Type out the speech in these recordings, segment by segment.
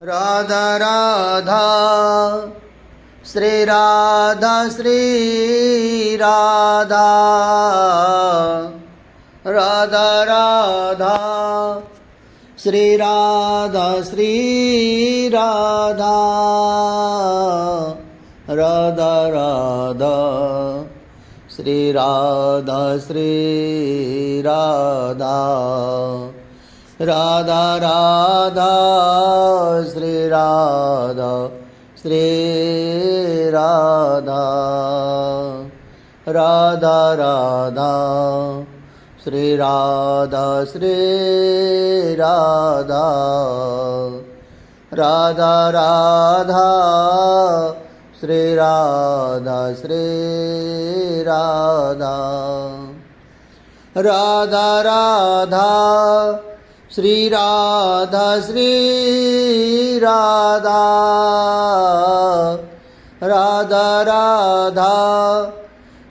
राधा राधा श्री राधा श्री राधा राधा राधा श्री राधा श्री राधा राधा राधा श्री राधा श्री राधा राधा राधा श्री राधा श्री राधा राधा राधा श्री राधा श्री राधा राधा राधा श्री राधा श्री राधा राधा राधा श्री राधा श्री राधा राधा राधा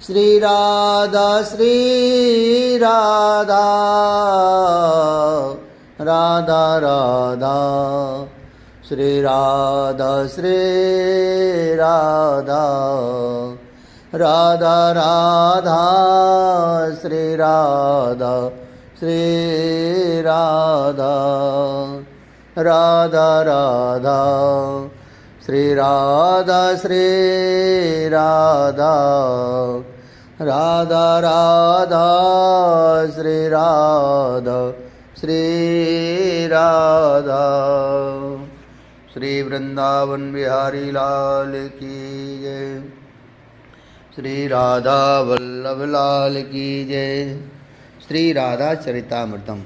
श्री राधा श्री राधा राधा राधा श्री राधा श्री राधा राधा राधा श्री राधा श्री राधा राधा राधा श्री राधा श्री राधा राधा राधा श्री राधा श्री राधा। श्री वृंदावन बिहारी लाल की जय। श्री राधा वल्लभ लाल की जय। श्री राधा चरितामृतम।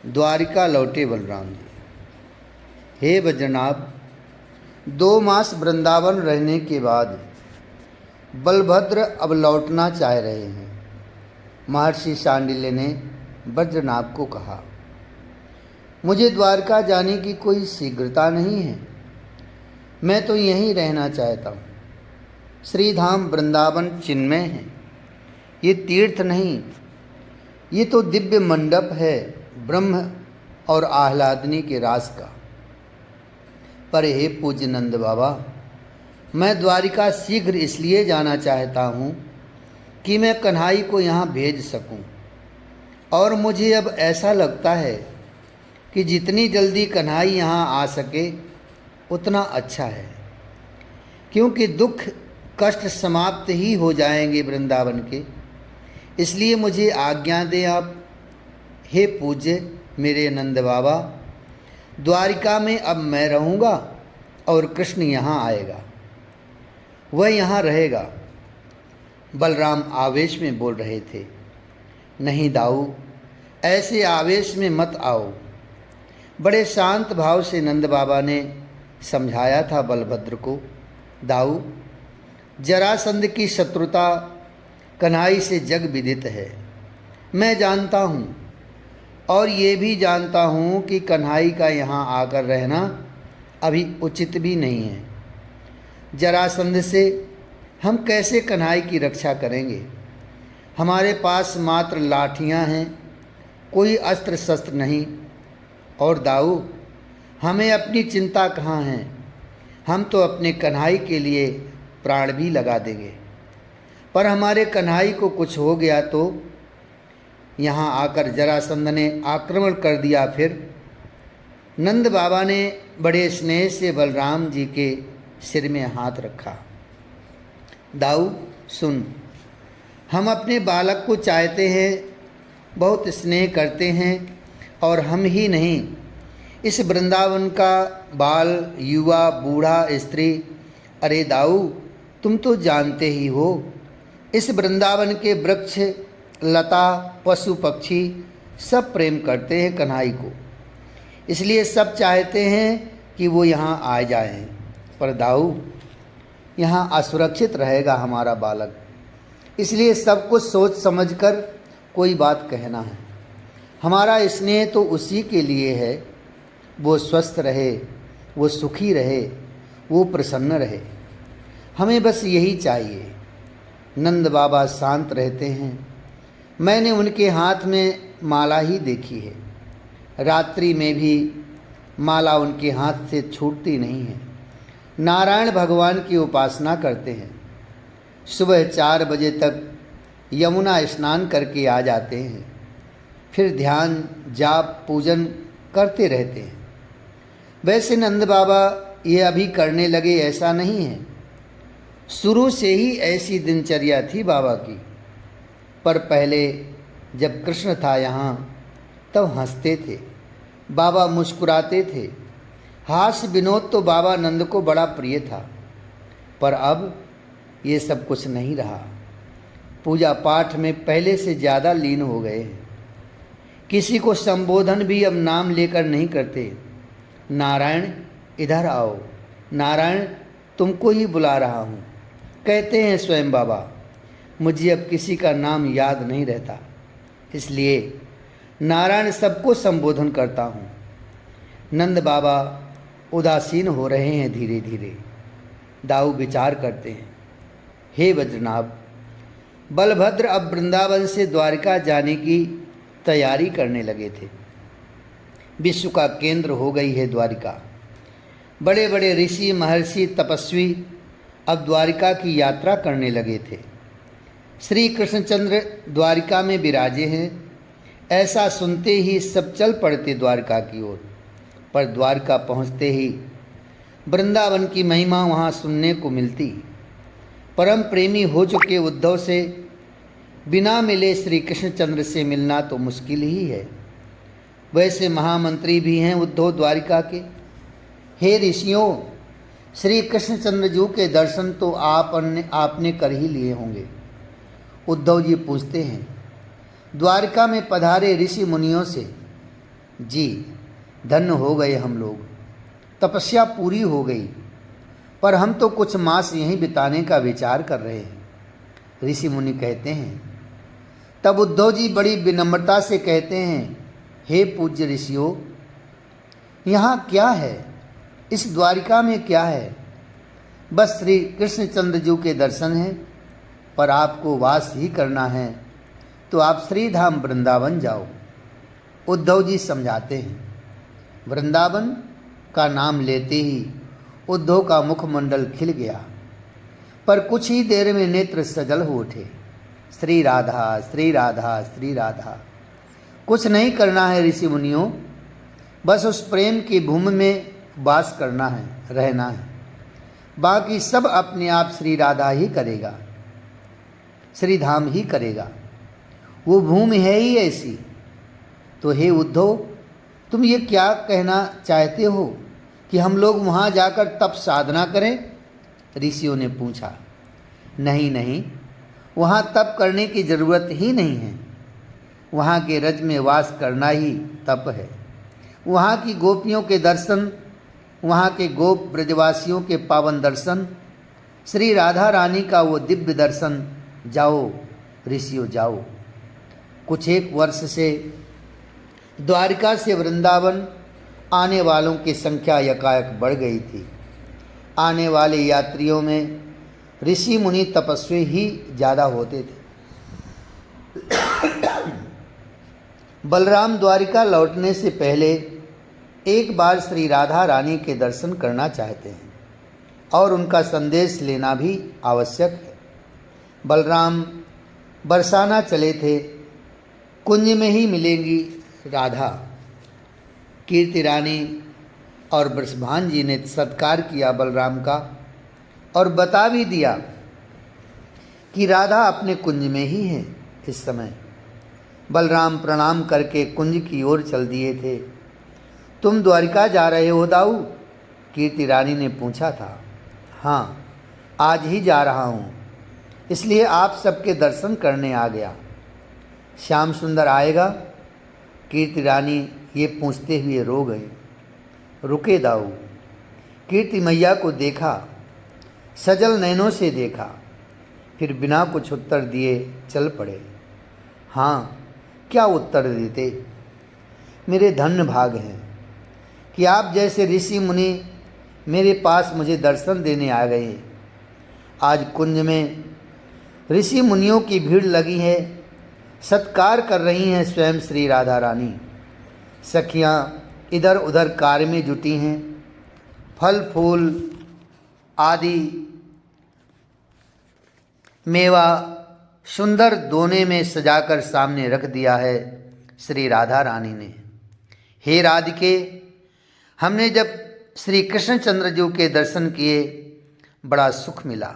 द्वारिका लौटे बलराम जी। हे बद्रीनाथ, 2 मास वृंदावन रहने के बाद बलभद्र अब लौटना चाह रहे हैं। महर्षि शांडिल्य ने बद्रीनाथ को कहा, मुझे द्वारका जाने की कोई शीघ्रता नहीं है, मैं तो यहीं रहना चाहता हूँ। श्रीधाम वृंदावन चिन्मय है, ये तीर्थ नहीं, ये तो दिव्य मंडप है ब्रह्म और आह्लादनी के रास का। पर हे पूज्य नंद बाबा, मैं द्वारिका शीघ्र इसलिए जाना चाहता हूँ कि मैं कन्हाई को यहाँ भेज सकूँ। और मुझे अब ऐसा लगता है कि जितनी जल्दी कन्हाई यहाँ आ सके उतना अच्छा है, क्योंकि दुख कष्ट समाप्त ही हो जाएंगे वृंदावन के। इसलिए मुझे आज्ञा दें आप, हे पूज्य मेरे नंद बाबा। द्वारिका में अब मैं रहूँगा और कृष्ण यहाँ आएगा, वह यहाँ रहेगा। बलराम आवेश में बोल रहे थे। नहीं दाऊ, ऐसे आवेश में मत आओ। बड़े शांत भाव से नंद बाबा ने समझाया था बलभद्र को, दाऊ जरासंध की शत्रुता कन्हाई से जग विदित है। मैं जानता हूँ और ये भी जानता हूँ कि कन्हाई का यहाँ आकर रहना अभी उचित भी नहीं है। जरासंध से हम कैसे कन्हाई की रक्षा करेंगे? हमारे पास मात्र लाठियाँ हैं, कोई अस्त्र शस्त्र नहीं। और दाऊ, हमें अपनी चिंता कहाँ है? हम तो अपने कन्हाई के लिए प्राण भी लगा देंगे। पर हमारे कन्हाई को कुछ हो गया तो यहाँ आकर जरासंध ने आक्रमण कर दिया फिर। नंद बाबा ने बड़े स्नेह से बलराम जी के सिर में हाथ रखा। दाऊ सुन, हम अपने बालक को चाहते हैं, बहुत स्नेह करते हैं, और हम ही नहीं, इस वृंदावन का बाल, युवा, बूढ़ा, स्त्री, अरे दाऊ तुम तो जानते ही हो, इस वृंदावन के वृक्ष, लता, पशु पक्षी सब प्रेम करते हैं कन्हाई को। इसलिए सब चाहते हैं कि वो यहाँ आ जाएं। पर दाऊ, यहाँ असुरक्षित रहेगा हमारा बालक, इसलिए सब कुछ सोच समझकर कोई बात कहना है। हमारा स्नेह तो उसी के लिए है, वो स्वस्थ रहे, वो सुखी रहे, वो प्रसन्न रहे। हमें बस यही चाहिए। नंद बाबा शांत रहते हैं। मैंने उनके हाथ में माला ही देखी है। रात्रि में भी माला उनके हाथ से छूटती नहीं है। नारायण भगवान की उपासना करते हैं। सुबह 4 बजे तक यमुना स्नान करके आ जाते हैं, फिर ध्यान जाप पूजन करते रहते हैं। वैसे नंद बाबा ये अभी करने लगे ऐसा नहीं है, शुरू से ही ऐसी दिनचर्या थी बाबा की। पर पहले जब कृष्ण था यहाँ तब हंसते थे, बाबा मुस्कुराते थे। हास्य विनोद तो बाबा नंद को बड़ा प्रिय था। पर अब ये सब कुछ नहीं रहा। पूजा पाठ में पहले से ज़्यादा लीन हो गए हैं। किसी को संबोधन भी अब नाम लेकर नहीं करते। नारायण इधर आओ, नारायण तुमको ही बुला रहा हूँ, कहते हैं स्वयं बाबा। मुझे अब किसी का नाम याद नहीं रहता, इसलिए नारायण सबको संबोधन करता हूँ। नंद बाबा उदासीन हो रहे हैं धीरे धीरे। दाऊ विचार करते हैं, हे वज्रनाभ, बलभद्र अब वृंदावन से द्वारिका जाने की तैयारी करने लगे थे। विश्व का केंद्र हो गई है द्वारिका। बड़े बड़े ऋषि महर्षि तपस्वी अब द्वारिका की यात्रा करने लगे थे। श्री कृष्णचंद्र द्वारिका में विराजे हैं, ऐसा सुनते ही सब चल पड़ते द्वारिका की ओर। पर द्वारका पहुँचते ही वृंदावन की महिमा वहाँ सुनने को मिलती। परम प्रेमी हो चुके उद्धव से बिना मिले श्री कृष्णचंद्र से मिलना तो मुश्किल ही है। वैसे महामंत्री भी हैं उद्धव द्वारिका के। हे ऋषियों, श्री कृष्णचंद्र जी के दर्शन तो आपने कर ही लिए होंगे। उद्धव जी पूछते हैं द्वारिका में पधारे ऋषि मुनियों से। जी, धन्य हो गए हम लोग, तपस्या पूरी हो गई, पर हम तो कुछ मास यहीं बिताने का विचार कर रहे हैं। ऋषि मुनि कहते हैं। तब उद्धव जी बड़ी विनम्रता से कहते हैं, हे पूज्य ऋषियों, यहाँ क्या है, इस द्वारिका में क्या है? बस श्री कृष्णचंद्र जी के दर्शन हैं, पर आपको वास ही करना है तो आप श्रीधाम वृंदावन जाओ। उद्धव जी समझाते हैं। वृंदावन का नाम लेते ही उद्धव का मुखमंडल खिल गया, पर कुछ ही देर में नेत्र सजल हो उठे। श्री राधा श्री राधा श्री राधा। कुछ नहीं करना है ऋषि मुनियों, बस उस प्रेम की भूमि में वास करना है, रहना है। बाकी सब अपने आप श्री राधा ही करेगा, श्री धाम ही करेगा। वो भूमि है ही ऐसी। तो हे उद्धव, तुम ये क्या कहना चाहते हो कि हम लोग वहाँ जाकर तप साधना करें? ऋषियों ने पूछा। नहीं नहीं, वहाँ तप करने की जरूरत ही नहीं है। वहाँ के रज में वास करना ही तप है। वहाँ की गोपियों के दर्शन, वहाँ के गोप ब्रजवासियों के पावन दर्शन, श्री राधा रानी का वो दिव्य दर्शन, जाओ ऋषियों जाओ। कुछ एक वर्ष से द्वारिका से वृंदावन आने वालों की संख्या यकायक बढ़ गई थी। आने वाले यात्रियों में ऋषि मुनि तपस्वी ही ज़्यादा होते थे। बलराम द्वारिका लौटने से पहले एक बार श्री राधा रानी के दर्शन करना चाहते हैं और उनका संदेश लेना भी आवश्यक है। बलराम बरसाना चले थे, कुंज में ही मिलेंगी राधा। कीर्ति रानी और वृषभान जी ने सत्कार किया बलराम का और बता भी दिया कि राधा अपने कुंज में ही है इस समय। बलराम प्रणाम करके कुंज की ओर चल दिए थे। तुम द्वारिका जा रहे हो दाऊ? कीर्ति रानी ने पूछा था। हाँ, आज ही जा रहा हूँ, इसलिए आप सबके दर्शन करने आ गया। श्याम सुंदर आएगा? कीर्ति रानी ये पूछते हुए रो गई। रुके दाऊ। कीर्ति मैया को देखा, सजल नैनों से देखा, फिर बिना कुछ उत्तर दिए चल पड़े। हाँ, क्या उत्तर देते? मेरे धन्य भाग हैं कि आप जैसे ऋषि मुनि मेरे पास मुझे दर्शन देने आ गए। आज कुंज में ऋषि मुनियों की भीड़ लगी है, सत्कार कर रही हैं स्वयं श्री राधा रानी। सखियाँ इधर उधर कार्य में जुटी हैं। फल फूल आदि मेवा सुंदर दोने में सजाकर सामने रख दिया है श्री राधा रानी ने। हे राधिके, हमने जब श्री कृष्णचंद्र जी के दर्शन किए बड़ा सुख मिला।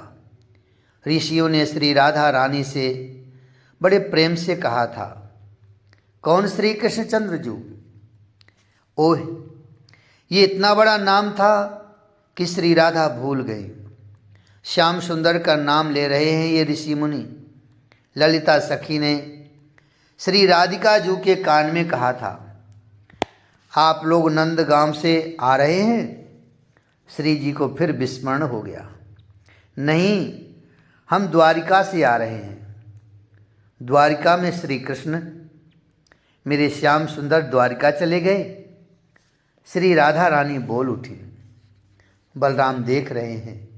ऋषियों ने श्री राधा रानी से बड़े प्रेम से कहा था, कौन श्री कृष्णचंद्र जी? ओह, ये इतना बड़ा नाम था कि श्री राधा भूल गई। श्याम सुंदर का नाम ले रहे हैं ये ऋषि मुनि। ललिता सखी ने श्री राधिका जी के कान में कहा था, आप लोग नंदगांव से आ रहे हैं? श्री जी को फिर विस्मरण हो गया। नहीं, हम द्वारिका से आ रहे हैं। द्वारिका में श्री कृष्ण? मेरे श्याम सुंदर द्वारिका चले गए? श्री राधा रानी बोल उठी। बलराम देख रहे हैं,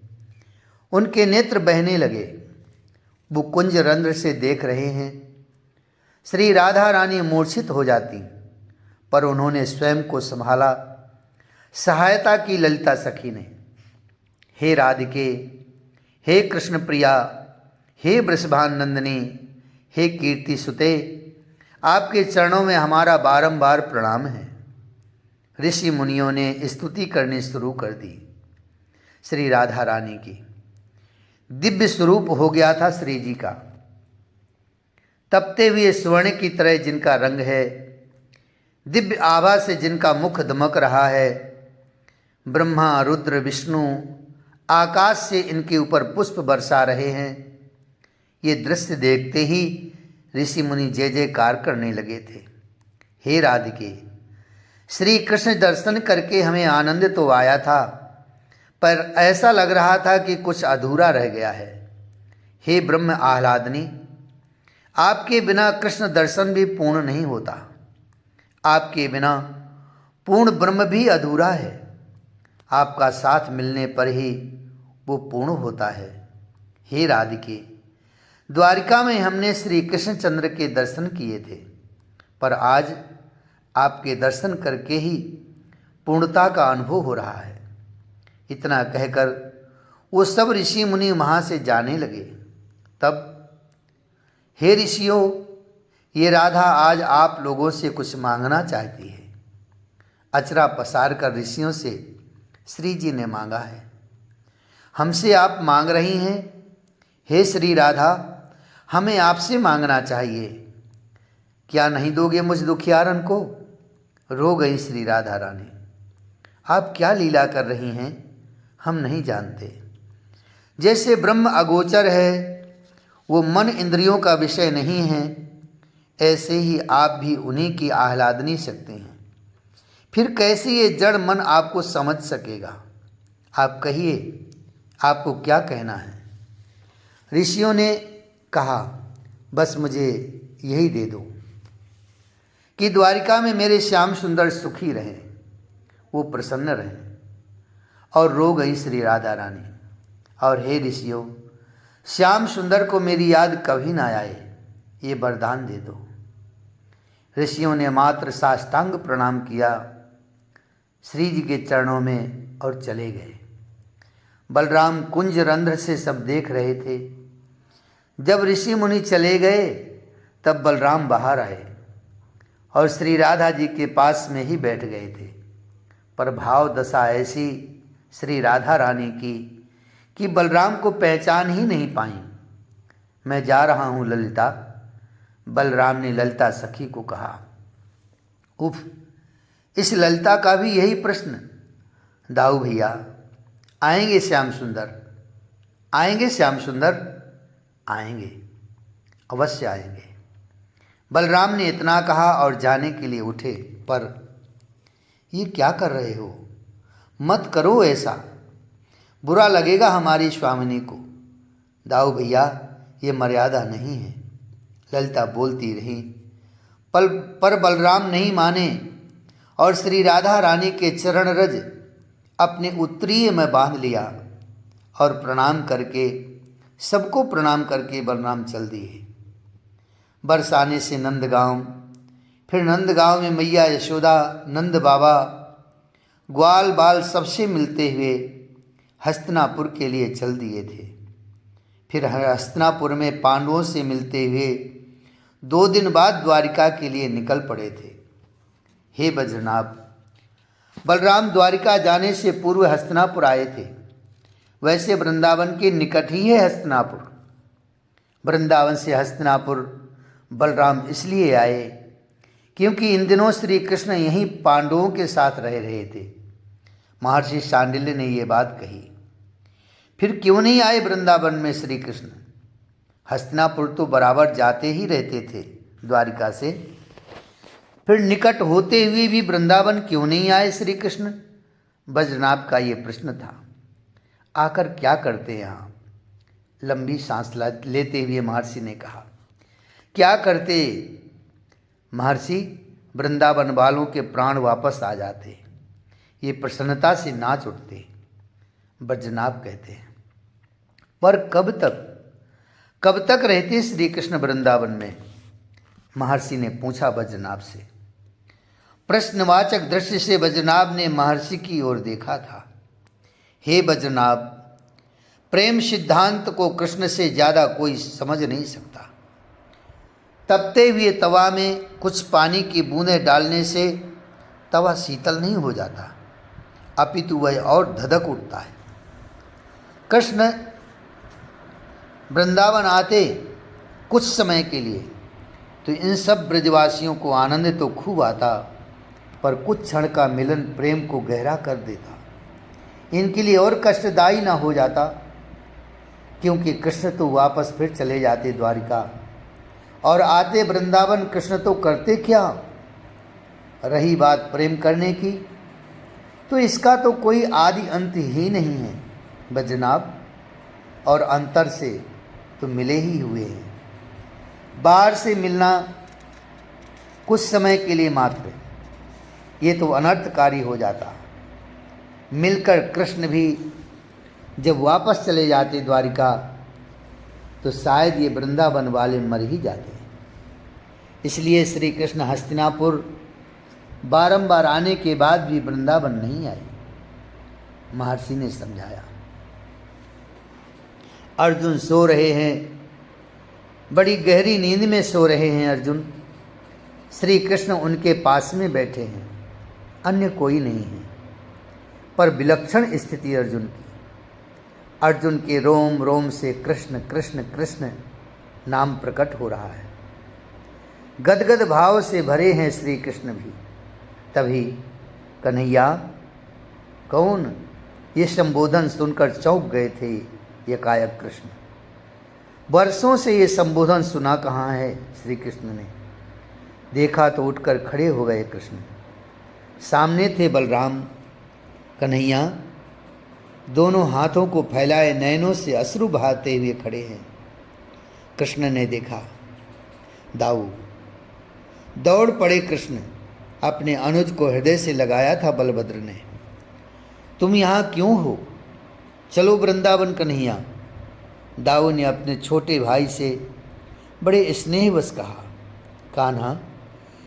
उनके नेत्र बहने लगे। वो कुंज रंध्र से देख रहे हैं। श्री राधा रानी मूर्छित हो जाती, पर उन्होंने स्वयं को संभाला। सहायता की ललिता सखी ने। हे राधिके, हे कृष्ण प्रिया, हे वृषभानंदिनी, हे कीर्ति सुते, आपके चरणों में हमारा बारंबार प्रणाम है। ऋषि मुनियों ने स्तुति करनी शुरू कर दी। श्री राधा रानी की दिव्य स्वरूप हो गया था श्री जी का। तपते हुए स्वर्ण की तरह जिनका रंग है, दिव्य आभा से जिनका मुख दमक रहा है, ब्रह्मा रुद्र विष्णु आकाश से इनके ऊपर पुष्प बरसा रहे हैं। ये दृश्य देखते ही ऋषि मुनि जय जयकार करने लगे थे। हे राधिके, श्री कृष्ण दर्शन करके हमें आनंद तो आया था, पर ऐसा लग रहा था कि कुछ अधूरा रह गया है। हे ब्रह्म आह्लादनी, आपके बिना कृष्ण दर्शन भी पूर्ण नहीं होता। आपके बिना पूर्ण ब्रह्म भी अधूरा है। आपका साथ मिलने पर ही वो पूर्ण होता है। हे राधिके, द्वारिका में हमने श्री कृष्णचंद्र के दर्शन किए थे, पर आज आपके दर्शन करके ही पूर्णता का अनुभव हो रहा है। इतना कहकर वो सब ऋषि मुनि वहाँ से जाने लगे। तब, हे ऋषियों, ये राधा आज आप लोगों से कुछ मांगना चाहती है। अचरा पसार कर ऋषियों से श्री जी ने मांगा है। हमसे आप मांग रही हैं? हे श्री राधा, हमें आपसे मांगना चाहिए। क्या नहीं दोगे मुझ दुखियारन को? रो गई श्री राधा रानी। आप क्या लीला कर रही हैं, हम नहीं जानते। जैसे ब्रह्म अगोचर है, वो मन इंद्रियों का विषय नहीं है, ऐसे ही आप भी उन्हीं की आह्लादनी शक्ति हैं। फिर कैसे ये जड़ मन आपको समझ सकेगा? आप कहिए, आपको क्या कहना है? ऋषियों ने कहा, बस मुझे यही दे दो कि द्वारिका में मेरे श्याम सुंदर सुखी रहें, वो प्रसन्न रहें। और रो गई श्री राधा रानी। और हे ऋषियों, श्याम सुंदर को मेरी याद कभी ना आए, ये वरदान दे दो। ऋषियों ने मात्र साष्टांग प्रणाम किया श्री जी के चरणों में और चले गए। बलराम कुंज रंध्र से सब देख रहे थे। जब ऋषि मुनि चले गए, तब बलराम बाहर आए और श्री राधा जी के पास में ही बैठ गए थे। पर भाव दशा ऐसी श्री राधा रानी की कि बलराम को पहचान ही नहीं पाई। मैं जा रहा हूँ ललिता, बलराम ने ललिता सखी को कहा। उफ, इस ललिता का भी यही प्रश्न। दाऊ भैया, आएंगे श्याम सुंदर? आएंगे श्याम सुंदर? आएंगे, अवश्य आएंगे। बलराम ने इतना कहा और जाने के लिए उठे। पर ये क्या कर रहे हो? मत करो ऐसा, बुरा लगेगा हमारी स्वामिनी को। दाऊ भैया, ये मर्यादा नहीं है, ललिता बोलती रही। पर बलराम नहीं माने और श्री राधा रानी के चरण रज अपने उत्तरीय में बांध लिया और प्रणाम करके, सबको प्रणाम करके बलराम चल दिए। बरसाने से नंदगांव, फिर नंदगांव में मैया यशोदा, नंद बाबा, ग्वाल बाल सबसे मिलते हुए हस्तिनापुर के लिए चल दिए थे। फिर हस्तिनापुर में पांडवों से मिलते हुए 2 दिन बाद द्वारिका के लिए निकल पड़े थे। हे बज्रनाभ, बलराम द्वारिका जाने से पूर्व हस्तिनापुर आए थे। वैसे वृंदावन के निकट ही है हस्तिनापुर। वृंदावन से हस्तिनापुर बलराम इसलिए आए क्योंकि इन दिनों श्री कृष्ण यहीं पांडवों के साथ रह रहे थे। महर्षि शांडिल्य ने ये बात कही। फिर क्यों नहीं आए वृंदावन में श्री कृष्ण? हस्तिनापुर तो बराबर जाते ही रहते थे द्वारिका से। फिर निकट होते हुए भी वृंदावन क्यों नहीं आए श्री कृष्ण? बज्रनाभ का ये प्रश्न था। आकर क्या करते यहाँ? लंबी सांस लेते हुए महर्षि ने कहा, क्या करते महर्षि? वृंदावन वालों के प्राण वापस आ जाते, ये प्रसन्नता से नाच उठते। बज्रनाभ कहते हैं, पर कब तक रहते श्री कृष्ण वृंदावन में? महर्षि ने पूछा बज्रनाभ से। प्रश्नवाचक दृष्टि से बज्रनाभ ने महर्षि की ओर देखा था। हे बज्रनाभ, प्रेम सिद्धांत को कृष्ण से ज़्यादा कोई समझ नहीं सकता। तपते हुए तवा में कुछ पानी की बूंदें डालने से तवा शीतल नहीं हो जाता, अपितु वह और धधक उठता है। कृष्ण वृंदावन आते कुछ समय के लिए तो इन सब ब्रजवासियों को आनंद तो खूब आता, पर कुछ क्षण का मिलन प्रेम को गहरा कर देता। इनके लिए और कष्टदायी ना हो जाता, क्योंकि कृष्ण तो वापस फिर चले जाते द्वारिका और आते वृंदावन। कृष्ण तो करते क्या? रही बात प्रेम करने की, तो इसका तो कोई आदि अंत ही नहीं है बज्रनाभ, और अंतर से तो मिले ही हुए हैं। बाहर से मिलना कुछ समय के लिए मात्र, ये तो अनर्थकारी हो जाता। मिलकर कृष्ण भी जब वापस चले जाते द्वारिका तो शायद ये वृंदावन वाले मर ही जाते। इसलिए श्री कृष्ण हस्तिनापुर बारंबार आने के बाद भी वृंदावन नहीं आए। महर्षि ने समझाया। अर्जुन सो रहे हैं, बड़ी गहरी नींद में सो रहे हैं अर्जुन। श्री कृष्ण उनके पास में बैठे हैं, अन्य कोई नहीं है, पर विलक्षण स्थिति अर्जुन की। अर्जुन के रोम रोम से कृष्ण कृष्ण कृष्ण नाम प्रकट हो रहा है। गदगद भाव से भरे हैं श्री कृष्ण भी। तभी कन्हैया, कौन? ये संबोधन सुनकर चौंक गए थे एकाएक कृष्ण। वर्षों से ये संबोधन सुना कहाँ है श्री कृष्ण ने। देखा तो उठकर खड़े हो गए कृष्ण। सामने थे बलराम। कन्हैया दोनों हाथों को फैलाए नयनों से अश्रु बहाते हुए खड़े हैं। कृष्ण ने देखा, दाऊ। दौड़ पड़े कृष्ण। अपने अनुज को हृदय से लगाया था बलभद्र ने। तुम यहाँ क्यों हो? चलो वृंदावन कन्हैया। दाऊ ने अपने छोटे भाई से बड़े स्नेहवश कहा, कान्हा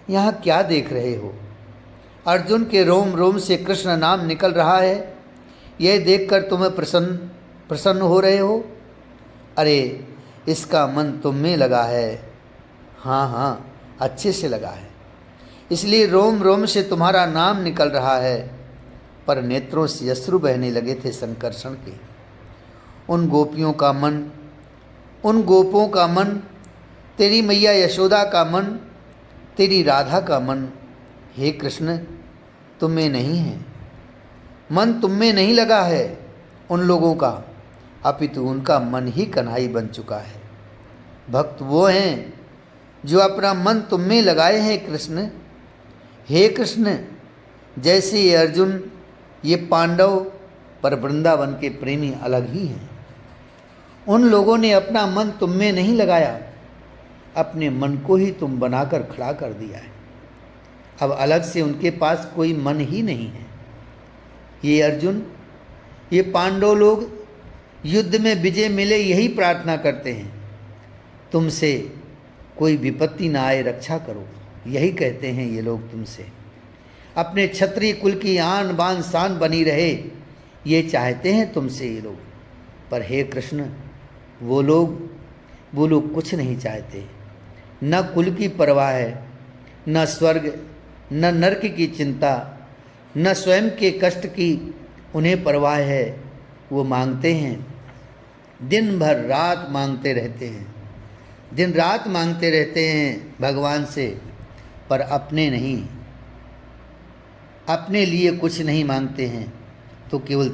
यहाँ क्या देख रहे हो? अर्जुन के रोम रोम से कृष्ण नाम निकल रहा है, यह देखकर तुम्हें प्रसन्न हो रहे हो? अरे इसका मन तुम में लगा है। हाँ हाँ, अच्छे से लगा है, इसलिए रोम रोम से तुम्हारा नाम निकल रहा है। पर नेत्रों से अश्रु बहने लगे थे संकर्षण के। उन गोपियों का मन, उन गोपों का मन, तेरी मैया यशोदा का मन, तेरी राधा का मन, हे कृष्ण तुम में नहीं है। मन तुम में नहीं लगा है उन लोगों का, अपितु उनका मन ही कन्हई बन चुका है। भक्त वो हैं जो अपना मन तुम में लगाए हैं कृष्ण। हे कृष्ण, जैसे ये अर्जुन, ये पांडव, पर वृंदावन के प्रेमी अलग ही हैं। उन लोगों ने अपना मन तुम में नहीं लगाया, अपने मन को ही तुम बनाकर खड़ा कर दिया है। अब अलग से उनके पास कोई मन ही नहीं है। ये अर्जुन, ये पांडव लोग युद्ध में विजय मिले यही प्रार्थना करते हैं, तुमसे कोई विपत्ति ना आए रक्षा करो। यही कहते हैं ये लोग तुमसे। अपने क्षत्रिय कुल की आन बान शान बनी रहे, ये चाहते हैं तुमसे ये लोग। पर हे कृष्ण, वो लोग कुछ नहीं चाहते। न कुल की परवाह है, न स्वर्ग, न नरक की चिंता, न स्वयं के कष्ट की उन्हें परवाह है। वो मांगते हैं, दिन भर रात मांगते रहते हैं, दिन रात मांगते रहते हैं भगवान से, पर अपने नहीं, अपने लिए कुछ नहीं मांगते हैं, तो केवल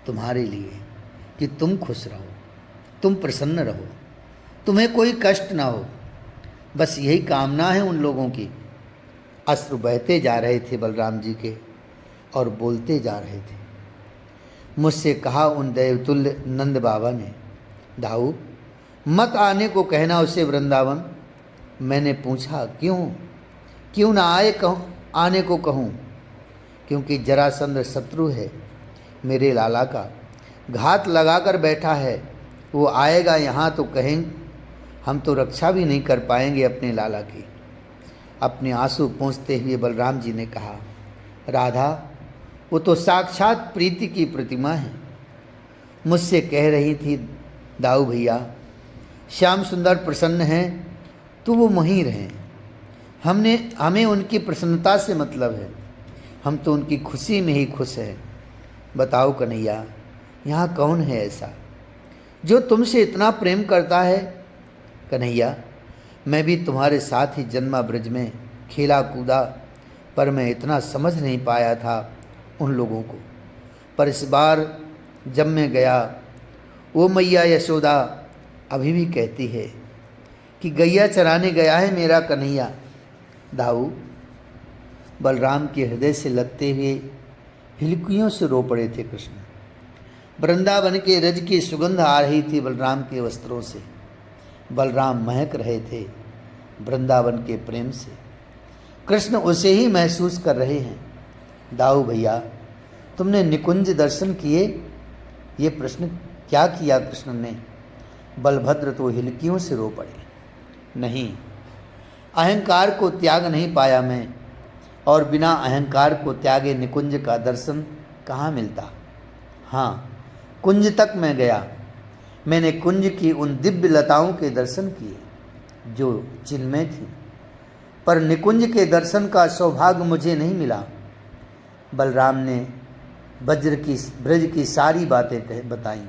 तुम्हारे लिए कि तुम खुश रहो, तुम प्रसन्न रहो, तुम्हें कोई कष्ट ना हो। बस यही कामना है उन लोगों की। अश्रु बहते जा रहे थे बलराम जी के और बोलते जा रहे थे। मुझसे कहा उन देवतुल्य नंद बाबा ने, दाऊ मत आने को कहना उसे वृंदावन। मैंने पूछा क्यों ना आने को कहूँ? क्योंकि जरासंध शत्रु है मेरे लाला का, घात लगाकर बैठा है। वो आएगा यहाँ तो कहें हम तो रक्षा भी नहीं कर पाएंगे अपने लाला की। अपने आंसू पोंछते हुए बलराम जी ने कहा, राधा वो तो साक्षात प्रीति की प्रतिमा है। मुझसे कह रही थी, दाऊ भैया श्याम सुंदर प्रसन्न हैं तो वो वहीं रहें, हमें उनकी प्रसन्नता से मतलब है, हम तो उनकी खुशी में ही खुश हैं। बताओ कन्हैया, यहाँ कौन है ऐसा जो तुमसे इतना प्रेम करता है? कन्हैया, मैं भी तुम्हारे साथ ही जन्मा ब्रज में खेला कूदा, पर मैं इतना समझ नहीं पाया था उन लोगों को। पर इस बार जब मैं गया, वो मैया यशोदा अभी भी कहती है कि गैया चराने गया है मेरा कन्हैया। दाऊ बलराम के हृदय से लगते हुए हिलकियों से रो पड़े थे कृष्ण। वृंदावन के रज की सुगंध आ रही थी बलराम के वस्त्रों से। बलराम महक रहे थे वृंदावन के प्रेम से। कृष्ण उसे ही महसूस कर रहे हैं। दाऊ भैया, तुमने निकुंज दर्शन किए? ये प्रश्न क्या किया कृष्ण ने? बलभद्र तो हिलकियों से रो पड़े। नहीं, अहंकार को त्याग नहीं पाया मैं, और बिना अहंकार को त्यागे निकुंज का दर्शन कहाँ मिलता। हाँ, कुंज तक मैं गया, मैंने कुंज की उन दिव्य लताओं के दर्शन किए जो चिन्मय थी, पर निकुंज के दर्शन का सौभाग्य मुझे नहीं मिला। बलराम ने ब्रज की सारी बातें बताई।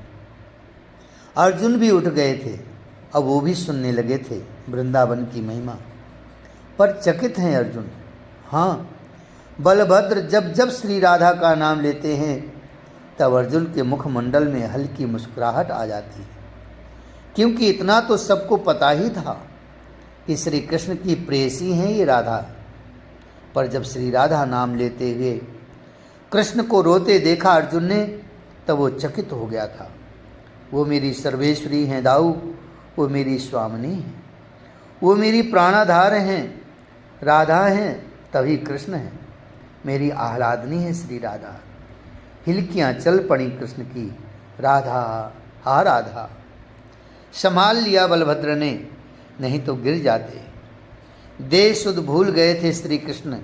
अर्जुन भी उठ गए थे, अब वो भी सुनने लगे थे वृंदावन की महिमा। पर चकित हैं अर्जुन। हाँ, बलभद्र जब जब श्री राधा का नाम लेते हैं तब अर्जुन के मुखमंडल में हल्की मुस्कुराहट आ जाती है, क्योंकि इतना तो सबको पता ही था कि श्री कृष्ण की प्रेयसी हैं ये राधा। पर जब श्री राधा नाम लेते हुए कृष्ण को रोते देखा अर्जुन ने, तब वो चकित हो गया था। वो मेरी सर्वेश्वरी हैं दाऊ, वो मेरी स्वामिनी हैं, वो मेरी प्राणाधार हैं, राधा हैं तभी कृष्ण हैं, मेरी आह्लादनी है श्री राधा। हिलकियाँ चल पड़ी कृष्ण की, राधा हा राधा। संभाल लिया बलभद्र ने, नहीं तो गिर जाते। देह सुध भूल गए थे श्री कृष्ण।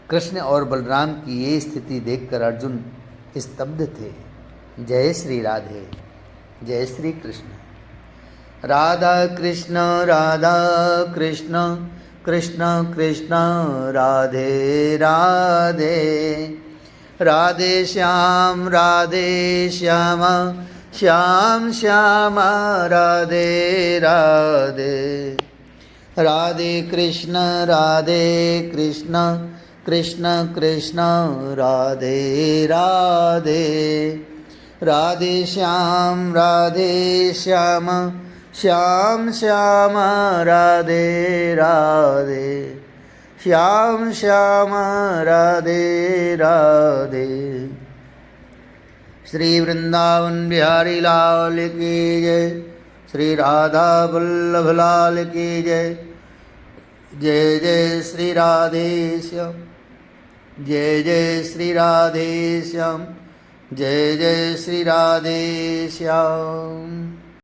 कृष्ण और बलराम की ये स्थिति देखकर अर्जुन स्तब्ध थे। जय श्री राधे, जय श्री कृष्ण। राधा कृष्ण कृष्ण कृष्ण राधे राधे, राधे श्याम श्याम श्याम राधे राधे। राधे कृष्ण कृष्ण कृष्ण राधे राधे, राधे श्याम श्याम श्याम राधे राधे, श्याम श्याम राधे राधे। श्री वृंदावन बिहारी लाल की जय, श्री राधा वल्लभ लाल की जय। जय जय श्री राधे श्याम, जय जय श्री राधे श्याम, जय जय श्री राधे श्याम।